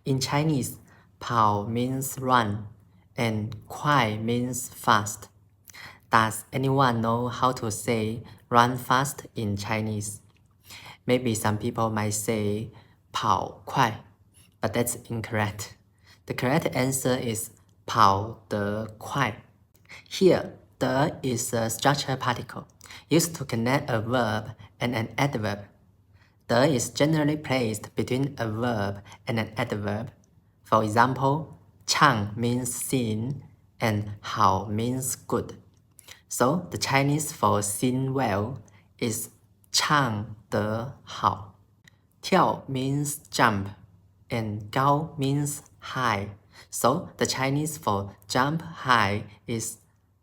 In Chinese, 跑 means run and 快 means fast. Does anyone know how to say run fast in Chinese? Maybe some people might say 跑快, but that's incorrect. The correct answer is 跑得快. Here, 的 is a structure particle used to connect a verb and an adverb. 的 is generally placed between a verb and an adverb. For example, 唱 means sing and 好 means good. So the Chinese for sing well is 唱得好. 跳 means jump and 高 means high. So the Chinese for jump high is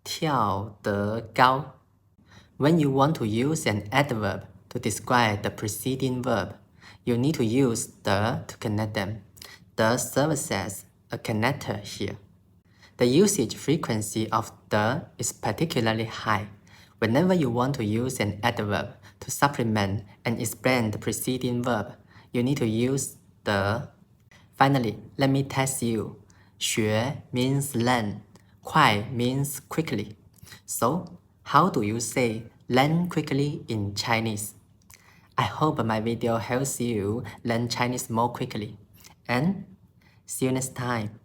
跳得高. When you want to use an adverb to describe the preceding verb, you need to use the to connect them. The serves as a connector here. The usage frequency of the is particularly high. Whenever you want to use an adverb to supplement and explain the preceding verb, you need to use the. Finally, let me test you. 学 means learn. 快 means quickly. So, how do you say learn quickly in Chinese? I hope my video helps you learn Chinese more quickly. And see you next time.